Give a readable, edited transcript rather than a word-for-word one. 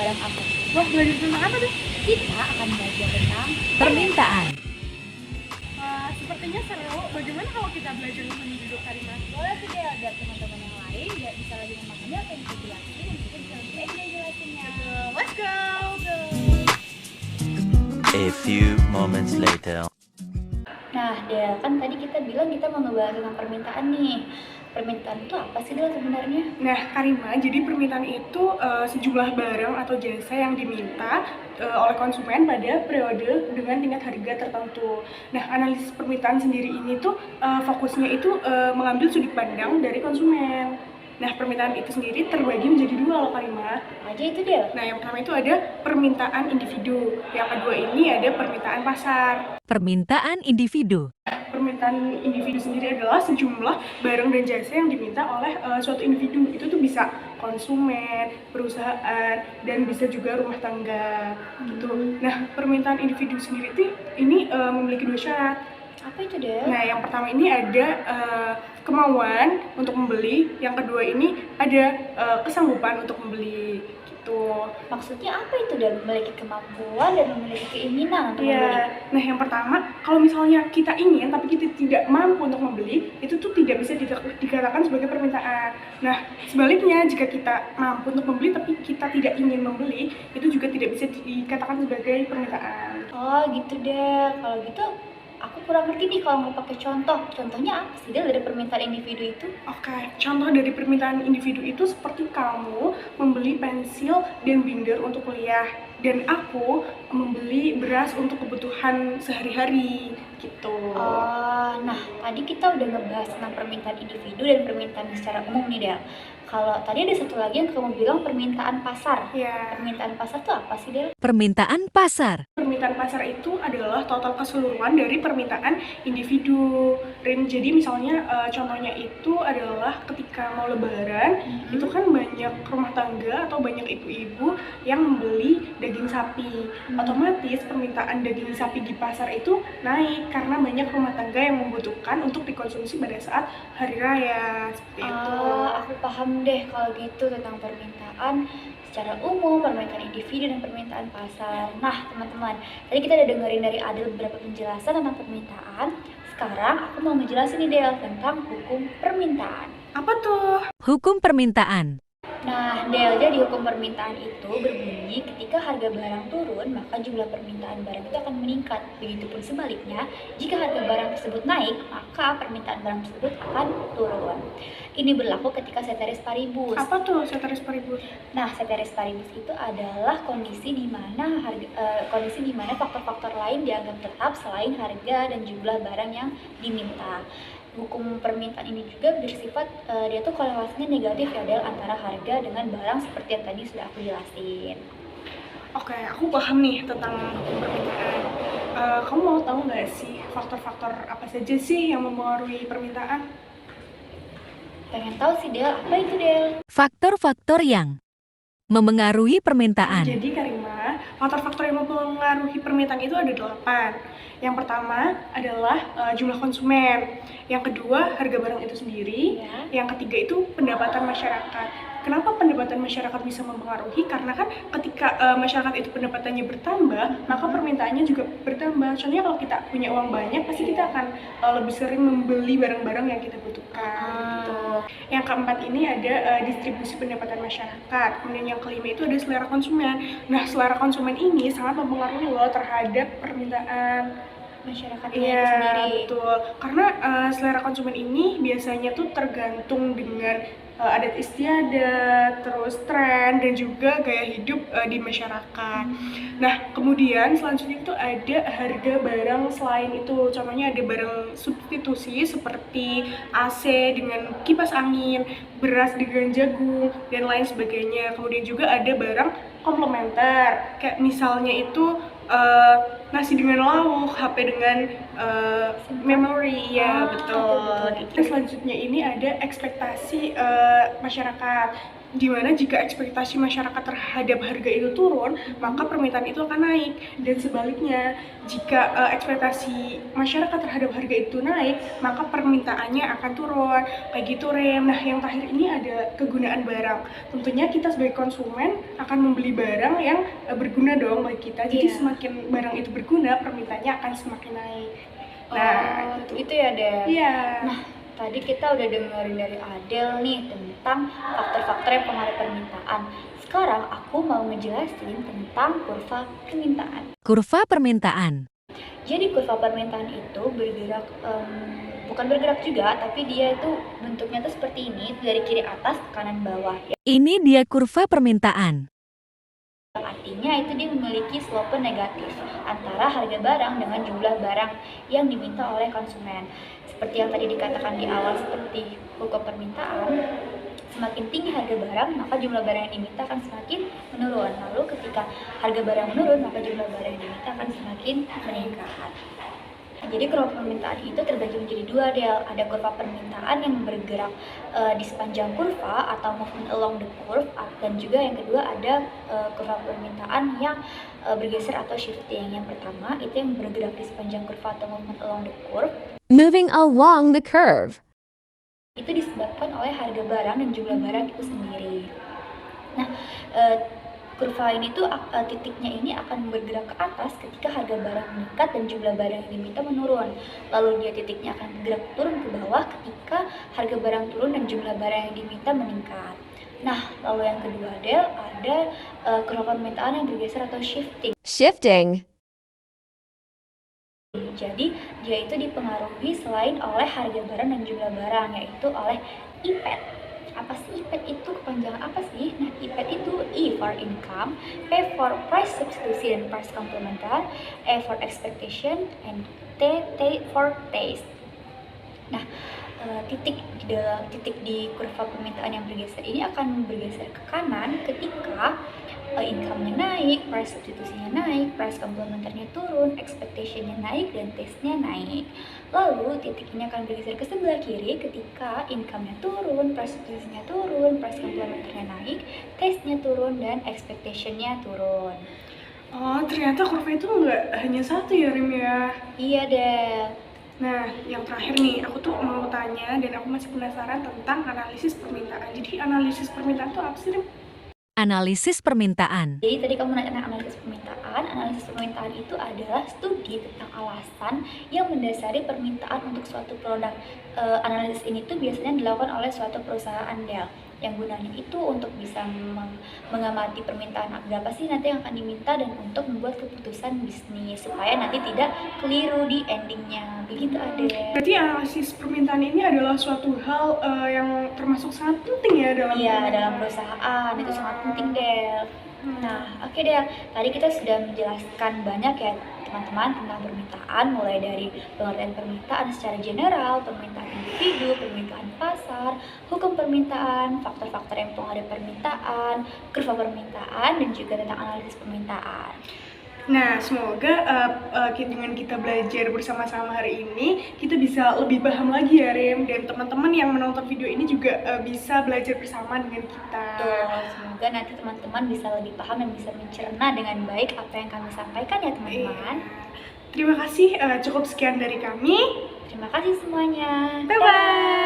bareng aku. Wah, belajar tentang apa tuh? Kita akan belajar tentang Permintaan. Wah, sepertinya seru. Bagaimana kalau kita belajar lebih duduk Karimah? boleh tuh deh agar teman-teman yang lain nggak bisa lagi memahami apa yang kita jelasin dan kita bisa lebih enjoy jelasinnya. Let's go! A few moments later. Nah, Del, kan tadi kita bilang kita mau ngebahas tentang permintaan nih. Permintaan itu apa sih, Del, sebenarnya? Nah, Karimah, jadi permintaan itu sejumlah barang atau jasa yang diminta oleh konsumen pada periode dengan tingkat harga tertentu. Nah, analisis permintaan sendiri ini tuh fokusnya itu mengambil sudut pandang dari konsumen. Nah, permintaan itu sendiri terbagi menjadi dua loh, Karimah. Apa aja itu, Del? Nah, yang pertama itu ada permintaan individu. Yang kedua ini ada permintaan pasar. Permintaan individu. Permintaan individu sendiri adalah sejumlah barang dan jasa yang diminta oleh suatu individu. Itu tuh bisa konsumen, perusahaan, dan bisa juga rumah tangga gitu. Nah, permintaan individu sendiri tuh ini memiliki dua syarat. Apa itu, Del? Nah, yang pertama ini ada kemauan untuk membeli, yang kedua ini ada kesanggupan untuk membeli gitu. Maksudnya apa itu, Del? Memiliki kemampuan dan memiliki keinginan untuk membeli. Iya. Nah, yang pertama, kalau misalnya kita ingin tapi kita tidak mampu untuk membeli, itu tuh tidak bisa dikatakan sebagai permintaan. Nah, sebaliknya jika kita mampu untuk membeli tapi kita tidak ingin membeli, itu juga tidak bisa dikatakan sebagai permintaan. Oh, gitu, Del. Kalau gitu aku kurang ngerti nih kalau mau pakai contoh. Contohnya apa sih, Del, dari permintaan individu itu? Oke, contoh dari permintaan individu itu seperti kamu membeli pensil dan binder untuk kuliah, dan aku membeli beras untuk kebutuhan sehari-hari gitu. Nah, tadi kita udah ngebahas tentang permintaan individu dan permintaan secara umum nih, Del. Kalau tadi ada satu lagi yang kamu bilang permintaan pasar. Ya, Permintaan pasar tuh apa sih, Del? Permintaan pasar. permintaan pasar itu adalah total keseluruhan dari permintaan individu. Rin, jadi misalnya contohnya itu adalah ketika mau lebaran, itu kan banyak rumah tangga atau banyak ibu-ibu yang membeli daging sapi. Otomatis permintaan daging sapi di pasar itu naik karena banyak rumah tangga yang membutuhkan untuk dikonsumsi pada saat hari raya. Seperti itu. Aku paham deh kalau gitu tentang permintaan secara umum, permintaan individu, dan permintaan pasar. Nah, teman-teman, tadi kita udah dengerin dari Adel beberapa penjelasan tentang permintaan. Sekarang aku mau ngejelasin nih, Del, tentang hukum permintaan. Apa tuh? Hukum permintaan. Nah, Del, jadi hukum permintaan itu berbunyi ketika harga barang turun, maka jumlah permintaan barang itu akan meningkat. Begitupun sebaliknya, jika harga barang tersebut naik, maka permintaan barang tersebut akan turun. Ini berlaku ketika ceteris paribus. Apa tuh ceteris paribus? Nah, ceteris paribus itu adalah kondisi di mana faktor-faktor lain dianggap tetap selain harga dan jumlah barang yang diminta. Hukum permintaan ini juga bersifat dia tuh korelasinya negatif ya, Del, antara harga dengan barang seperti yang tadi sudah aku jelasin. Oke, aku paham nih tentang hukum permintaan. Kamu mau tahu nggak sih faktor-faktor apa saja sih yang mempengaruhi permintaan? Pengen tahu sih, Del, apa itu, Del? Faktor-faktor yang memengaruhi permintaan. Jadi Karimah, faktor-faktor yang mempengaruhi permintaan itu ada 8. Yang pertama adalah jumlah konsumen. Yang kedua, harga barang itu sendiri. Ya. Yang ketiga itu pendapatan masyarakat. Kenapa pendapatan masyarakat bisa mempengaruhi? Karena kan ketika masyarakat itu pendapatannya bertambah, maka permintaannya juga bertambah. Contohnya kalau kita punya uang banyak, pasti kita akan lebih sering membeli barang-barang yang kita butuhkan. Gitu. Yang keempat ini ada distribusi pendapatan masyarakat. Kemudian yang kelima itu ada selera konsumen. Nah, selera konsumen ini sangat mempengaruhi loh terhadap permintaan Masyarakatnya itu Iya, sendiri. betul. Karena selera konsumen ini biasanya tuh tergantung dengan adat istiadat, terus tren, dan juga gaya hidup di masyarakat. Nah, kemudian selanjutnya itu ada harga barang selain itu. Contohnya ada barang substitusi seperti AC dengan kipas angin, beras dengan jagung, dan lain sebagainya. Kemudian juga ada barang komplementer, kayak misalnya itu nasi dengan lauk, HP dengan memory, ya betul. betul. Terus selanjutnya ini ada ekspektasi masyarakat. Dimana jika ekspektasi masyarakat terhadap harga itu turun, maka permintaan itu akan naik. Dan sebaliknya, jika ekspektasi masyarakat terhadap harga itu naik, maka permintaannya akan turun. Kayak gitu, Rem. Nah, yang terakhir ini ada kegunaan barang. Tentunya kita sebagai konsumen akan membeli barang yang berguna dong bagi kita. Jadi semakin barang itu berguna, permintaannya akan semakin naik. Nah, itu ya, Del. Iya. Nah, tadi kita udah dengerin dari Adel nih tentang faktor-faktor yang mempengaruhi permintaan. Sekarang aku mau ngejelasin tentang kurva permintaan. Kurva permintaan. Jadi kurva permintaan itu bergerak, bukan bergerak juga, tapi dia itu bentuknya tuh seperti ini, dari kiri atas ke kanan bawah. Ini dia kurva permintaan. Artinya itu dia memiliki slope negatif antara harga barang dengan jumlah barang yang diminta oleh konsumen. Seperti yang tadi dikatakan di awal, seperti kurva permintaan, semakin tinggi harga barang, maka jumlah barang yang diminta akan semakin menurun. Lalu ketika harga barang menurun, maka jumlah barang yang diminta akan semakin meningkat. Jadi kurva permintaan itu terbagi menjadi dua, Del. Ada kurva permintaan yang bergerak di sepanjang kurva atau movement along the curve, dan juga yang kedua ada kurva permintaan yang bergeser atau shifting. Yang pertama itu yang bergerak di sepanjang kurva atau movement along the curve. Moving along the curve. Itu disebabkan oleh harga barang dan jumlah barang itu sendiri. Nah, kurva ini tuh titiknya ini akan bergerak ke atas ketika harga barang meningkat dan jumlah barang yang diminta menurun. Lalu dia titiknya akan bergerak turun ke bawah ketika harga barang turun dan jumlah barang yang diminta meningkat. Nah, lalu yang kedua, Del, ada kurva permintaan yang bergeser atau shifting. Shifting. Jadi dia itu dipengaruhi selain oleh harga barang dan jumlah barang, yaitu oleh IPET. Apa sih IPET itu? Kepanjangan apa sih? Nah, IPET itu I for income, P for price substitution and price complementary, E for expectation, and T for taste. Nah, titik di kurva permintaan yang bergeser ini akan bergeser ke kanan ketika income-nya naik, price substitusinya naik, price komplementernya turun, expectation-nya naik, dan taste-nya naik. Lalu titik ini akan bergeser ke sebelah kiri ketika income-nya turun, price substitusinya turun, price komplementernya naik, taste-nya turun, dan expectation-nya turun. Oh, ternyata kurva itu nggak hanya satu ya, Rim ya? Iya, Del. Nah, yang terakhir nih, aku tuh mau tanya dan aku masih penasaran tentang analisis permintaan. Jadi analisis permintaan itu apa sih, Rim? Analisis permintaan. Jadi tadi kamu nanya analisis permintaan. Analisis permintaan itu adalah studi tentang alasan yang mendasari permintaan untuk suatu produk. Analisis ini tuh biasanya dilakukan oleh suatu perusahaan, Del, yang gunanya itu untuk bisa mengamati permintaan berapa sih nanti yang akan diminta dan untuk membuat keputusan bisnis supaya nanti tidak keliru di endingnya. Begitu, Adel. Berarti analisis permintaan ini adalah suatu hal yang termasuk sangat penting ya dalam dalam perusahaan itu sangat penting, Del. Nah, oke, Del. Tadi kita sudah menjelaskan banyak ya teman-teman tentang permintaan, mulai dari pengertian permintaan secara general, permintaan individu, permintaan pasar, hukum permintaan, faktor-faktor yang mempengaruhi permintaan, kurva permintaan, dan juga tentang analisis permintaan. Nah, semoga dengan kita belajar bersama-sama hari ini, kita bisa lebih paham lagi ya, Rem. Dan teman-teman yang menonton video ini juga bisa belajar bersama dengan kita. Betul, semoga nanti teman-teman bisa lebih paham dan bisa mencerna dengan baik apa yang kami sampaikan ya, teman-teman. Terima kasih, cukup sekian dari kami. Terima kasih semuanya. Bye-bye.